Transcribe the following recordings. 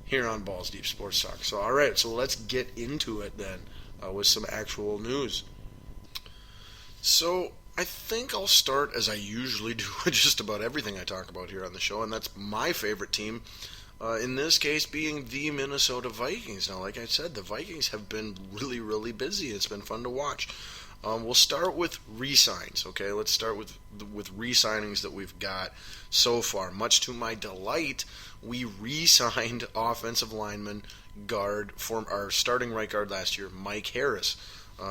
here on Balls Deep Sports Talk. So, all right, so let's get into it then with some actual news. So, I think I'll start as I usually do with just about everything I talk about here on the show, and that's my favorite team. In this case, being the Minnesota Vikings. Now, like I said, the Vikings have been really, really busy. It's been fun to watch. We'll start with re-signs. Okay, let's start with re-signings that we've got so far. Much to my delight, we re-signed offensive lineman guard for our starting right guard last year, Mike Harris,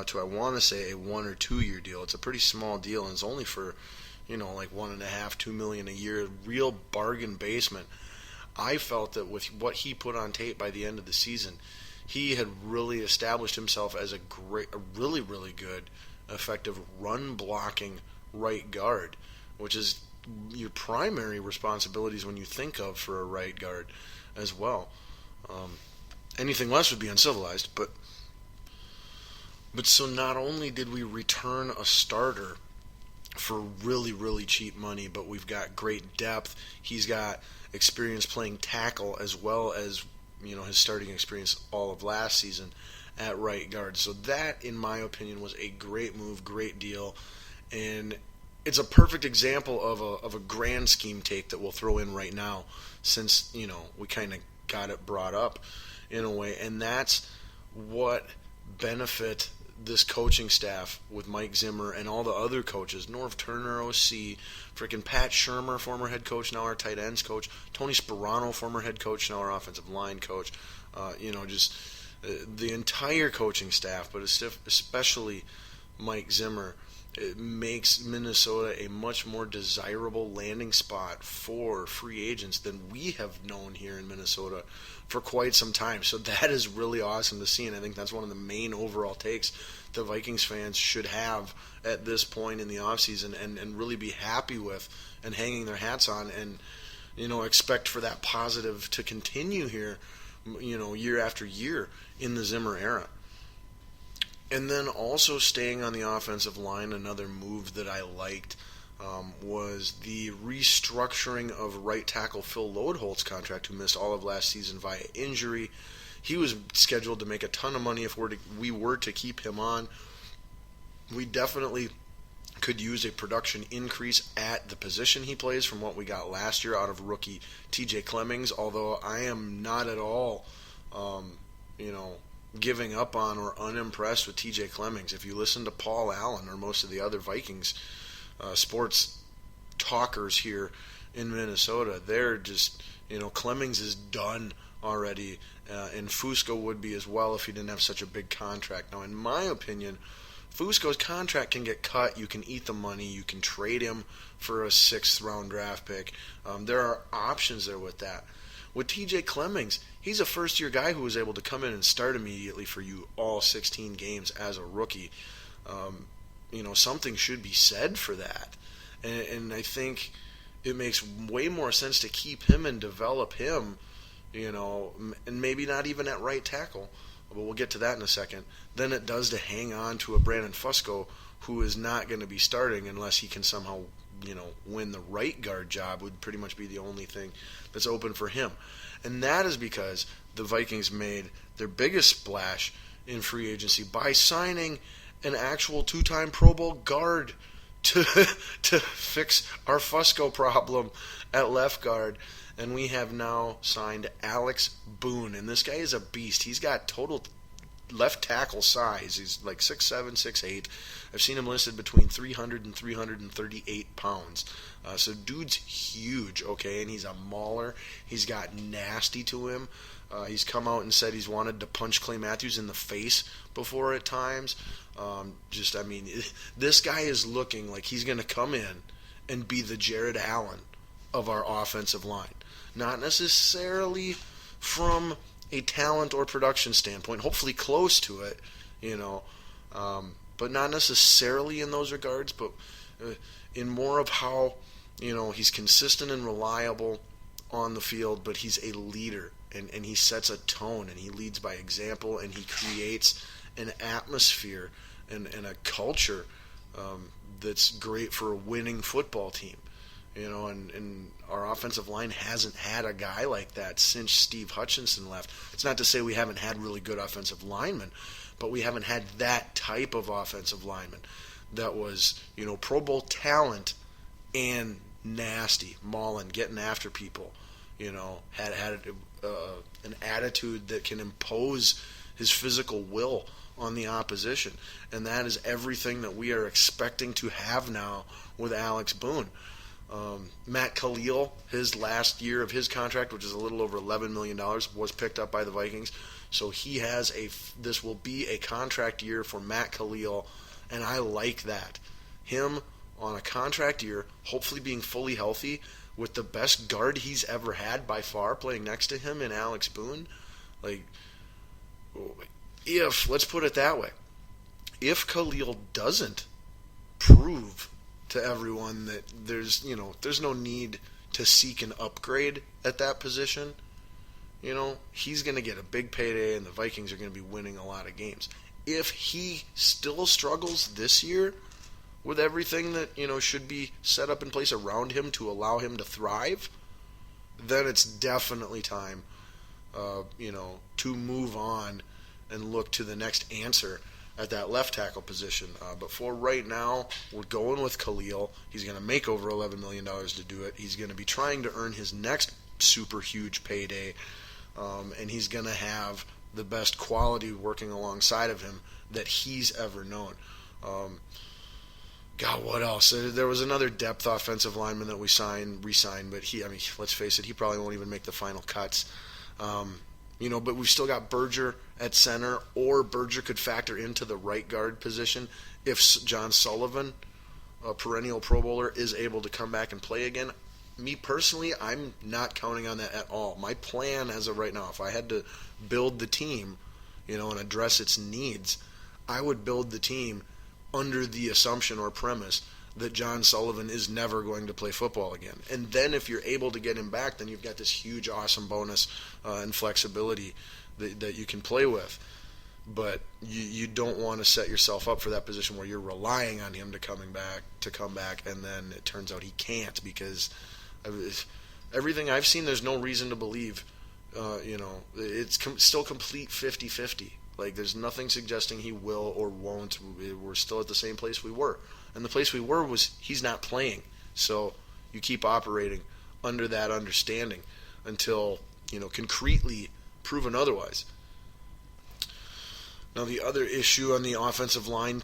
to I want to say a 1 or 2 year deal. It's a pretty small deal, and it's only for like $1.5–2 million a year. Real bargain basement. I felt that with what he put on tape by the end of the season, he had really established himself as a really, really good, effective run blocking right guard, which is your primary responsibilities when you think of for a right guard as well. Anything less would be uncivilized, but so not only did we return a starter for really, really cheap money, but we've got great depth. He's got experience playing tackle as well as his starting experience all of last season at right guard. So that, in my opinion, was a great move, great deal, and it's a perfect example of a grand scheme take that we'll throw in right now, since we kind of got it brought up in a way, and that's what benefit this coaching staff with Mike Zimmer and all the other coaches, Norv Turner, OC, freaking Pat Shurmur, former head coach, now our tight ends coach, Tony Sperano, former head coach, now our offensive line coach, just the entire coaching staff, but especially Mike Zimmer. It makes Minnesota a much more desirable landing spot for free agents than we have known here in Minnesota for quite some time. So that is really awesome to see, and I think that's one of the main overall takes the Vikings fans should have at this point in the offseason and really be happy with and hanging their hats on, and expect for that positive to continue here, year after year in the Zimmer era. And then also staying on the offensive line, another move that I liked was the restructuring of right tackle Phil Loadholt's contract, who missed all of last season via injury. He was scheduled to make a ton of money if we were to keep him on. We definitely could use a production increase at the position he plays from what we got last year out of rookie TJ Clemmings, although I am not at all, giving up on or unimpressed with TJ Clemmings. If you listen to Paul Allen or most of the other Vikings sports talkers here in Minnesota, they're just, Clemmings is done already, and Fusco would be as well if he didn't have such a big contract. Now, in my opinion, Fusco's contract can get cut. You can eat the money. You can trade him for a 6th-round draft pick. There are options there with that. With TJ Clemmings, he's a first-year guy who was able to come in and start immediately for you all 16 games as a rookie. Something should be said for that. And I think it makes way more sense to keep him and develop him, and maybe not even at right tackle, but we'll get to that in a second, than it does to hang on to a Brandon Fusco who is not going to be starting unless he can somehow win the right guard job. Would pretty much be the only thing that's open for him. And that is because the Vikings made their biggest splash in free agency by signing an actual 2-time Pro Bowl guard to fix our Fusco problem at left guard. And we have now signed Alex Boone, and this guy is a beast. He's got total left tackle size. He's like 6'7", 6'8". I've seen him listed between 300 and 338 pounds. So dude's huge, okay, and he's a mauler. He's got nasty to him. He's come out and said he's wanted to punch Clay Matthews in the face before at times. This guy is looking like he's going to come in and be the Jared Allen of our offensive line. Not necessarily from a talent or production standpoint, hopefully close to it, but not necessarily in those regards, but in more of how, he's consistent and reliable on the field, but he's a leader, and he sets a tone, and he leads by example, and he creates an atmosphere and a culture that's great for a winning football team. and our offensive line hasn't had a guy like that since Steve Hutchinson left. It's not to say we haven't had really good offensive linemen, but we haven't had that type of offensive lineman that was, Pro Bowl talent and nasty, mauling, getting after people, had an attitude that can impose his physical will on the opposition. And that is everything that we are expecting to have now with Alex Boone. Matt Khalil, his last year of his contract, which is a little over $11 million, was picked up by the Vikings. So this will be a contract year for Matt Khalil, and I like that. Him on a contract year, hopefully being fully healthy, with the best guard he's ever had by far playing next to him in Alex Boone. Let's put it that way, if Khalil doesn't prove to everyone that there's no need to seek an upgrade at that position, he's going to get a big payday and the Vikings are going to be winning a lot of games. If he still struggles this year with everything that, should be set up in place around him to allow him to thrive, then it's definitely time, to move on and look to the next answer at that left tackle position. But for right now, we're going with Khalil. He's going to make over $11 million to do it. He's going to be trying to earn his next super huge payday, and he's going to have the best quality working alongside of him that he's ever known. God, what else? There was another depth offensive lineman that we re-signed, but let's face it, he probably won't even make the final cuts. But we've still got Berger at center, or Berger could factor into the right guard position if John Sullivan, a perennial Pro Bowler, is able to come back and play again. Me personally, I'm not counting on that at all. My plan as of right now, if I had to build the team, and address its needs, I would build the team under the assumption or premise that John Sullivan is never going to play football again. And then if you're able to get him back, then you've got this huge, awesome bonus and flexibility that you can play with. But you don't want to set yourself up for that position where you're relying on him to come back, and then it turns out he can't, because everything I've seen, there's no reason to believe, it's still complete 50-50. There's nothing suggesting he will or won't. We're still at the same place we were. And the place we were was he's not playing. So you keep operating under that understanding until, concretely proven otherwise. Now, the other issue on the offensive line, as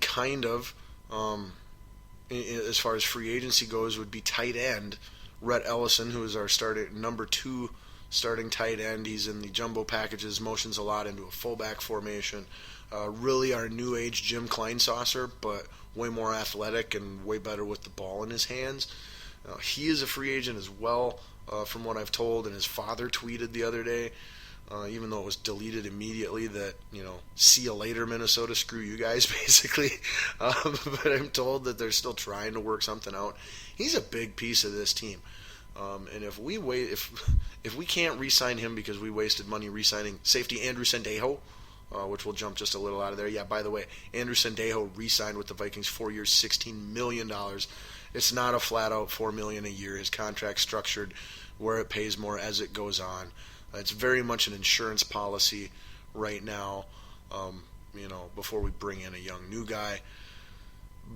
far as free agency goes, would be tight end. Rhett Ellison, who is our number 2 starting tight end. He's in the jumbo packages, motions a lot into a fullback formation. Really our new age Jim Kleinsasser, but way more athletic and way better with the ball in his hands. He is a free agent as well, from what I've told, and his father tweeted the other day, even though it was deleted immediately, that, see you later, Minnesota, screw you guys, basically. But I'm told that they're still trying to work something out. He's a big piece of this team. And if we can't re-sign him because we wasted money re-signing safety Andrew Sendejo, which we'll jump just a little out of there. Yeah, by the way, Andrew Sendejo re-signed with the Vikings 4 years, $16 million. It's not a flat-out $4 million a year. His contract's structured where it pays more as it goes on. It's very much an insurance policy right now, before we bring in a young new guy.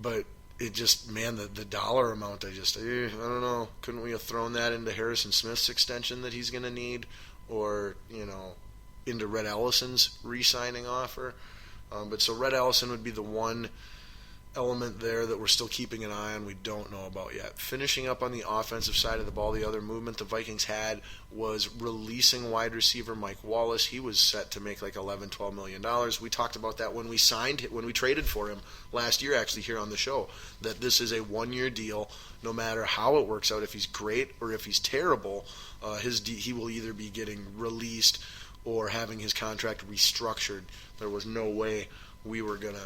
But it just, the dollar amount, I don't know. Couldn't we have thrown that into Harrison Smith's extension that he's going to need? Or, into Rhett Ellison's re-signing offer? So Rhett Ellison would be the one element there that we're still keeping an eye on, we don't know about yet. Finishing up on the offensive side of the ball, the other movement the Vikings had was releasing wide receiver Mike Wallace. He was set to make $11-12 million. We talked about that when we traded for him last year, actually, here on the show, that this is a one-year deal. No matter how it works out, if he's great or if he's terrible, he will either be getting released or having his contract restructured. There was no way we were going to,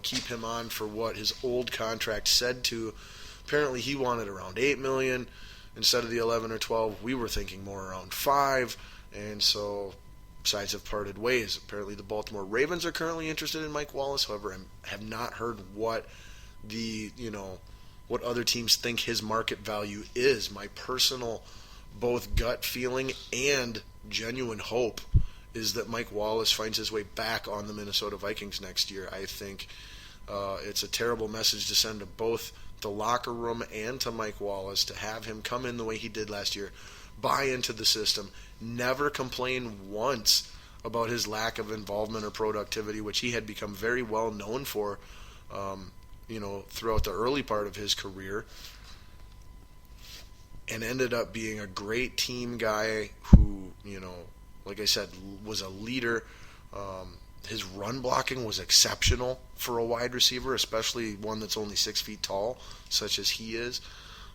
keep him on for what his old contract said to. Apparently he wanted around $8 million instead of the 11 or 12. We were thinking more around 5, and so sides have parted ways. Apparently the Baltimore Ravens are currently interested in Mike Wallace. However, I have not heard what the, what other teams think his market value is. My personal both gut feeling and genuine hope is that Mike Wallace finds his way back on the Minnesota Vikings next year. I think it's a terrible message to send to both the locker room and to Mike Wallace to have him come in the way he did last year, buy into the system, never complain once about his lack of involvement or productivity, which he had become very well known for, throughout the early part of his career, and ended up being a great team guy who, like I said, was a leader. His run blocking was exceptional for a wide receiver, especially one that's only 6 feet tall, such as he is.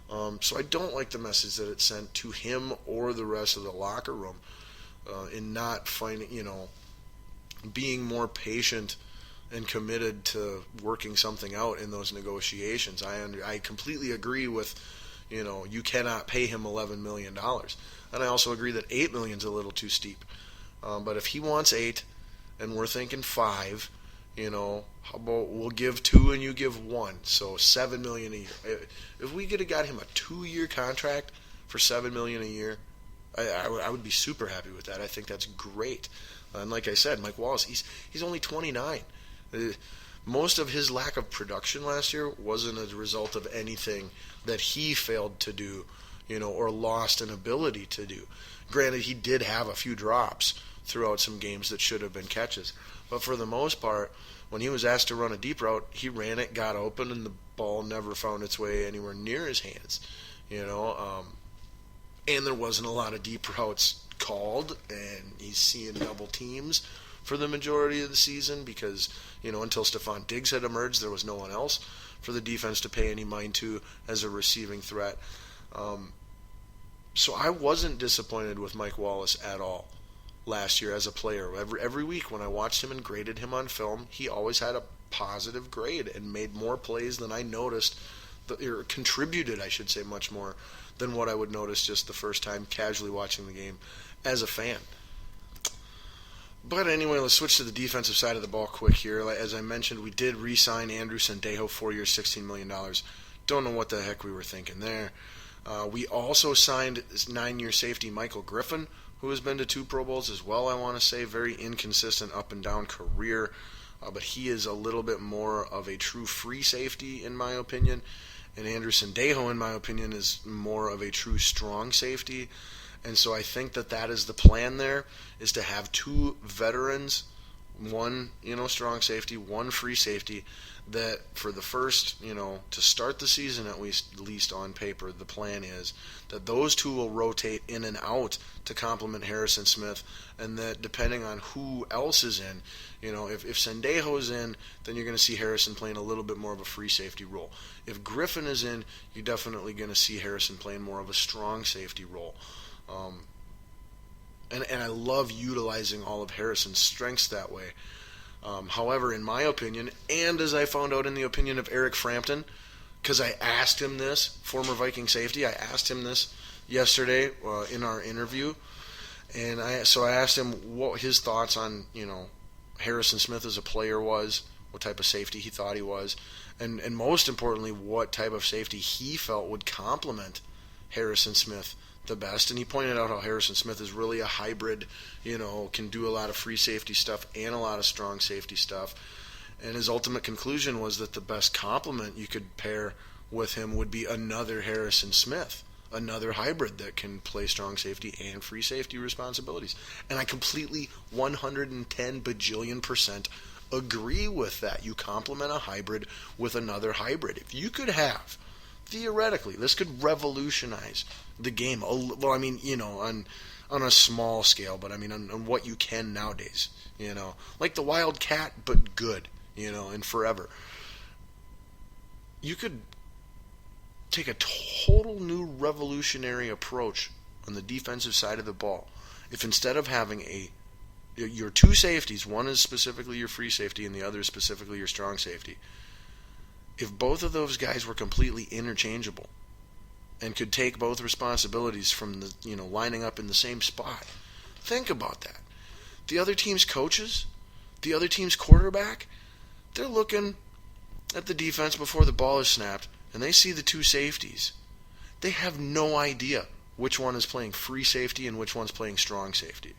So I don't like the message that it sent to him or the rest of the locker room in not finding, being more patient and committed to working something out in those negotiations. I completely agree with, you cannot pay him $11 million. And I also agree that $8 million is a little too steep. But if he wants 8 and we're thinking 5, how about we'll give 2 and you give 1, so $7 million a year. If we could have got him a 2-year contract for $7 million a year, I would be super happy with that. I think that's great. And like I said, Mike Wallace, he's only 29. Most of his lack of production last year wasn't a result of anything that he failed to do, or lost an ability to do. Granted, he did have a few drops throughout some games that should have been catches. But for the most part, when he was asked to run a deep route, he ran it, got open, and the ball never found its way anywhere near his hands. And there wasn't a lot of deep routes called, and he's seeing double teams for the majority of the season because, until Stephon Diggs had emerged, there was no one else for the defense to pay any mind to as a receiving threat. So I wasn't disappointed with Mike Wallace at all last year as a player. Every week when I watched him and graded him on film, he always had a positive grade and made more plays than I noticed, or contributed, I should say, much more than what I would notice just the first time casually watching the game as a fan. But anyway, let's switch to the defensive side of the ball quick here. As I mentioned, we did re-sign Andrew Sendejo, 4 years, $16 million. Don't know what the heck we were thinking there. We also signed 9-year safety Michael Griffin, who has been to 2 Pro Bowls as well, I want to say. Very inconsistent up and down career, but he is a little bit more of a true free safety, in my opinion. And Andrew Sendejo, in my opinion, is more of a true strong safety. And so I think that is the plan there, is to have 2 veterans, one, strong safety, one free safety, that for the first, to start the season at least on paper, the plan is that those 2 will rotate in and out to complement Harrison Smith, and that depending on who else is in, if Sendejo is in, then you're going to see Harrison playing a little bit more of a free safety role. If Griffin is in, you're definitely going to see Harrison playing more of a strong safety role. And I love utilizing all of Harrison's strengths that way. However, in my opinion, and as I found out in the opinion of Eric Frampton, because I asked him this, former Viking safety, I asked him this yesterday in our interview, and I asked him what his thoughts on Harrison Smith as a player was, what type of safety he thought he was, and most importantly, what type of safety he felt would complement Harrison Smith the best. And he pointed out how Harrison Smith is really a hybrid, can do a lot of free safety stuff and a lot of strong safety stuff. And his ultimate conclusion was that the best complement you could pair with him would be another Harrison Smith, another hybrid that can play strong safety and free safety responsibilities. And I completely 110 bajillion% agree with that. You complement a hybrid with another hybrid. If you could have, theoretically, this could revolutionize the game. Well, I mean, on a small scale, but I mean on what you can nowadays. Like the Wildcat, but good. And forever. You could take a total new revolutionary approach on the defensive side of the ball. If instead of having your 2 safeties, one is specifically your free safety and the other is specifically your strong safety, if both of those guys were completely interchangeable and could take both responsibilities from the lining up in the same spot, think about that. The other team's coaches, the other team's quarterback, they're looking at the defense before the ball is snapped, and they see the two safeties, they have no idea which one is playing free safety and which one's playing strong safety.